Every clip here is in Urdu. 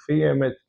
CMH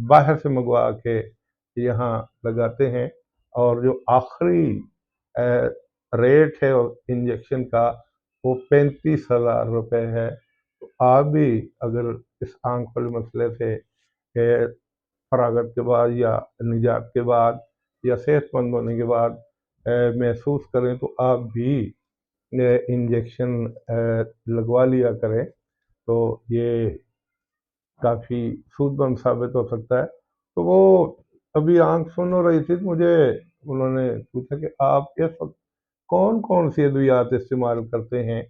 باہر سے منگوا کے یہاں لگاتے ہیں، اور جو آخری ریٹ ہے انجیکشن کا وہ 35,000 روپے ہے۔ تو آپ بھی اگر اس آنکھ والے مسئلے سے فراغت کے بعد یا نجات کے بعد یا صحت مند ہونے کے بعد محسوس کریں تو آپ بھی انجیکشن لگوا لیا کریں، تو یہ کافی سود مند ثابت ہو سکتا ہے۔ تو وہ ابھی آنکھ سن ہو رہی تھی، مجھے انہوں نے پوچھا کہ آپ اس وقت کون کون سی ادویات استعمال کرتے ہیں؟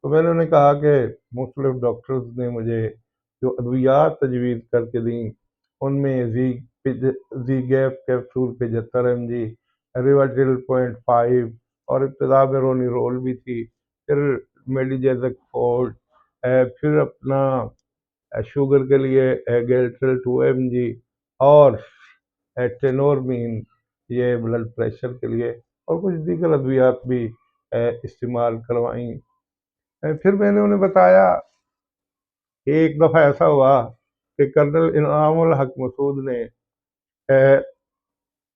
تو میں نے انہیں کہا کہ مختلف ڈاکٹرز نے مجھے جو ادویات تجویز کر کے دیں ان میں زی گیپ کیپسول 75 mg، ریواٹل 0.5، اور ابتدا میں رونی رول بھی تھی، پھر میڈیجیزک فورڈ، پھر اپنا شوگر کے لیے گیلٹرل 2 mg، اور ٹینورمین یہ بلڈ پریشر کے لیے، اور کچھ دیگر ادویات بھی استعمال کروائیں۔ پھر میں نے انہیں بتایا، ایک دفعہ ایسا ہوا کہ کرنل انعام الحق مسعود نے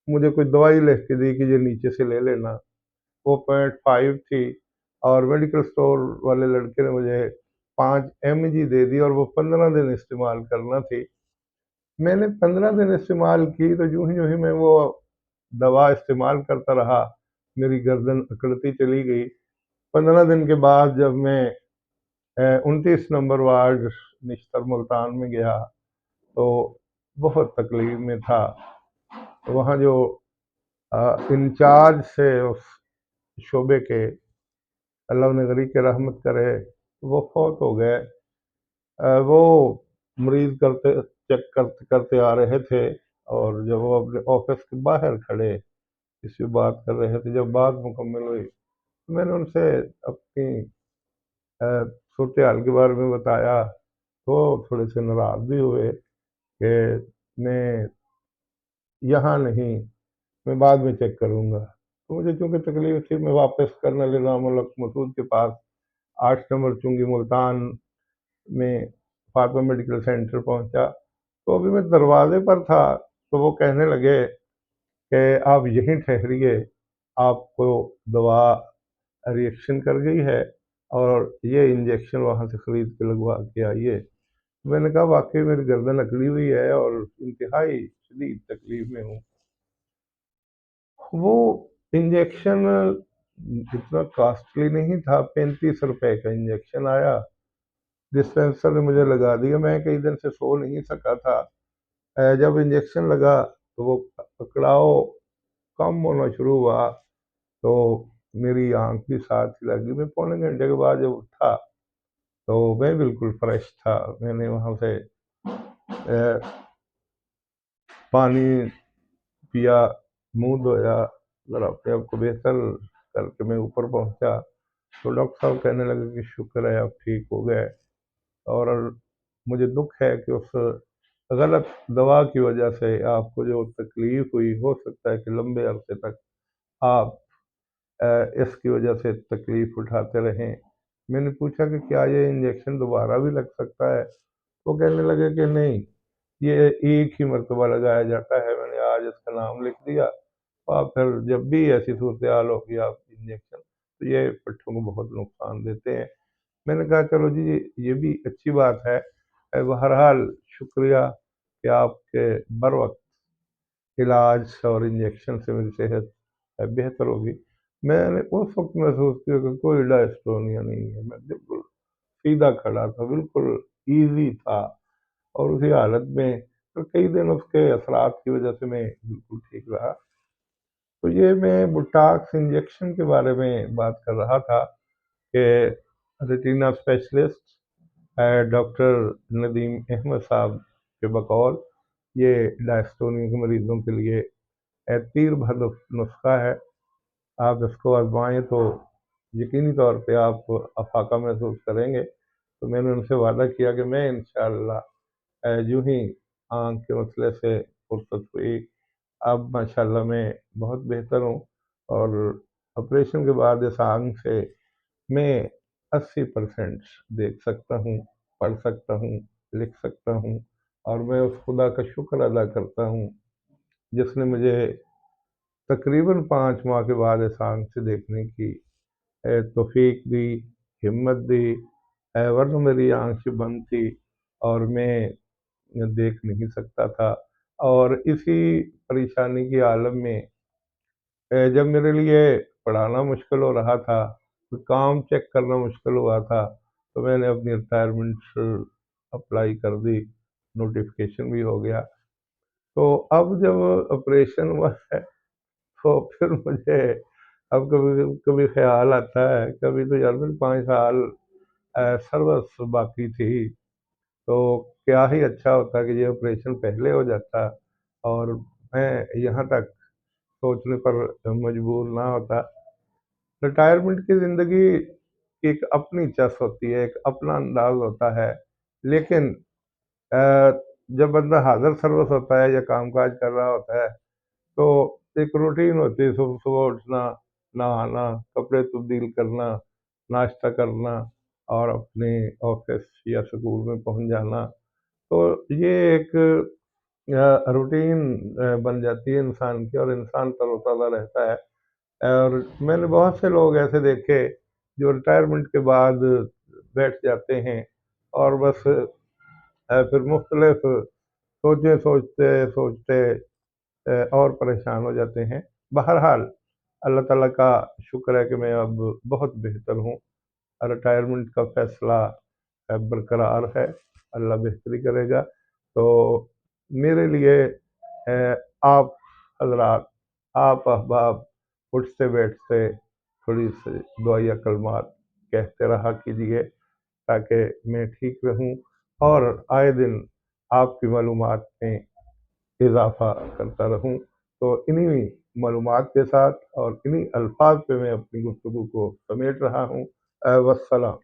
مجھے کوئی دوائی لکھ کے دی کہ یہ نیچے سے لے لینا، وہ 0.5 تھی، اور میڈیکل سٹور والے لڑکے نے مجھے 5 mg دے دی، اور وہ 15 دن استعمال کرنا تھی۔ میں نے 15 دن استعمال کی، تو جو ہی میں وہ دوا استعمال کرتا رہا میری گردن اکڑتی چلی گئی۔ 15 دن کے بعد جب میں 29 نمبر وارڈ نشتر ملتان میں گیا تو بہت تکلیف میں تھا۔ وہاں جو انچارج سے اس شعبے کے، اللہ انہیں غریق کے رحمت کرے، وہ فوت ہو گئے۔ وہ مریض چیک کرتے آ رہے تھے، اور جب وہ اپنے آفس کے باہر کھڑے کسی بات کر رہے تھے، جب بات مکمل ہوئی میں نے ان سے اپنی صورتحال کے بارے میں بتایا، تو تھوڑے سے ناراض بھی ہوئے کہ میں یہاں نہیں، میں بعد میں چیک کروں گا۔ تو مجھے چونکہ تکلیف تھی، میں واپس کرنل انعام الحق مسعود کے پاس 8 نمبر چنگی ملتان میں فاطمہ میڈیکل سینٹر پہنچا۔ تو ابھی میں دروازے پر تھا تو وہ کہنے لگے کہ آپ یہیں ٹھہریے، آپ کو دوا ریئیکشن کر گئی ہے، اور یہ انجیکشن وہاں سے خرید کے لگوا کے آئیے۔ میں نے کہا واقعی میری گردن اکڑی ہوئی ہے اور انتہائی شدید تکلیف میں ہوں۔ وہ انجیکشن اتنا کاسٹلی نہیں تھا، 35 روپے کا انجیکشن آیا، ڈسپینسر نے مجھے لگا دیا۔ میں کئی دن سے سو نہیں سکا تھا۔ جب انجیکشن لگا تو وہ اکڑاؤ کم ہونا شروع ہوا، تو میری آنکھ بھی ساتھ ہی لگی۔ میں پونے گھنٹے کے بعد جب اٹھا تو میں بالکل فریش تھا۔ میں نے وہاں سے پانی پیا، منہ دھویا، ذرا اپنے آپ کو بہتر کر کے میں اوپر پہنچا تو ڈاکٹر صاحب کہنے لگے کہ شکر ہے آپ ٹھیک ہو گئے، اور مجھے دکھ ہے کہ اس غلط دوا کی وجہ سے آپ کو جو تکلیف ہوئی، ہو سکتا ہے کہ لمبے عرصے تک آپ اس کی وجہ سے تکلیف اٹھاتے رہیں۔ میں نے پوچھا کہ کیا یہ انجیکشن دوبارہ بھی لگ سکتا ہے؟ وہ کہنے لگے کہ نہیں، یہ ایک ہی مرتبہ لگایا جاتا ہے، میں نے آج اس کا نام لکھ دیا، آپ پھر جب بھی ایسی صورتحال ہوگی آپ انجیکشن، تو یہ پٹھوں کو بہت نقصان دیتے ہیں۔ میں نے کہا چلو جی یہ بھی اچھی بات ہے، بہرحال شکریہ کہ آپ کے بر وقت علاج اور انجیکشن سے میری صحت بہتر ہوگی۔ میں نے اس وقت محسوس کیا کہ کوئی ڈائسٹونیا نہیں ہے، میں بالکل سیدھا کھڑا تھا، بالکل ایزی تھا، اور اسی حالت میں کئی دن اس کے اثرات کی وجہ سے میں بالکل ٹھیک رہا۔ تو یہ میں بوٹاکس انجیکشن کے بارے میں بات کر رہا تھا کہ retina specialist doctor Nadeem Ahmed صاحب کے بقول یہ ڈائسٹونیا کے مریضوں کے لیے تیر بھر نسخہ ہے، آپ اس کو آزمائیں تو یقینی طور پہ آپ افاقہ محسوس کریں گے۔ تو میں نے ان سے وعدہ کیا کہ میں انشاءاللہ جو ہی آنکھ کے مسئلے سے فرصت ہوئی، اب ماشاءاللہ میں بہت بہتر ہوں، اور آپریشن کے بعد اس آنکھ سے میں 80% دیکھ سکتا ہوں، پڑھ سکتا ہوں، لکھ سکتا ہوں، اور میں اس خدا کا شکر ادا کرتا ہوں جس نے مجھے تقریباً 5 ماہ کے بعد اس آنکھ سے دیکھنے کی توفیق دی، ہمت دی، ورنہ میری آنکھیں بند تھی اور میں دیکھ نہیں سکتا تھا۔ اور اسی پریشانی کی عالم میں جب میرے لیے پڑھانا مشکل ہو رہا تھا، کام چیک کرنا مشکل ہوا تھا، تو میں نے اپنی ریٹائرمنٹ اپلائی کر دی، نوٹیفکیشن بھی ہو گیا۔ تو اب جب آپریشن ہوا ہے تو پھر مجھے اب کبھی کبھی خیال آتا ہے، کبھی تو یار میری 5 سال سروس باقی تھی، تو کیا ہی اچھا ہوتا کہ یہ آپریشن پہلے ہو جاتا اور میں یہاں تک سوچنے پر مجبور نہ ہوتا۔ ریٹائرمنٹ کی زندگی کی ایک اپنی چس ہوتی ہے، ایک اپنا انداز ہوتا ہے، لیکن جب بندہ حاضر سروس ہوتا ہے یا کام کاج کر رہا ہوتا ہے تو ایک روٹین ہوتی ہے، صبح صبح اٹھنا، نہانا، کپڑے تبدیل کرنا، ناشتہ کرنا اور اپنے آفس یا سکول میں پہنچ جانا۔ تو یہ ایک روٹین بن جاتی ہے انسان کی، اور انسان تر و تازہ رہتا ہے۔ اور میں نے بہت سے لوگ ایسے دیکھے جو ریٹائرمنٹ کے بعد بیٹھ جاتے ہیں اور بس پھر مختلف سوچیں سوچتے سوچتے اور پریشان ہو جاتے ہیں۔ بہرحال اللہ تعالیٰ کا شکر ہے کہ میں اب بہت بہتر ہوں۔ ریٹائرمنٹ کا فیصلہ برقرار ہے، اللہ بہتری کرے گا۔ تو میرے لیے آپ حضرات، آپ احباب اٹھتے بیٹھتے تھوڑی سی دعائیہ کلمات کہتے رہا کیجیے تاکہ میں ٹھیک رہوں اور آئے دن آپ کی معلومات میں اضافہ کرتا رہوں۔ تو انہی معلومات کے ساتھ اور انہی الفاظ پہ میں اپنی گفتگو کو سمیٹ رہا ہوں۔ والسلام۔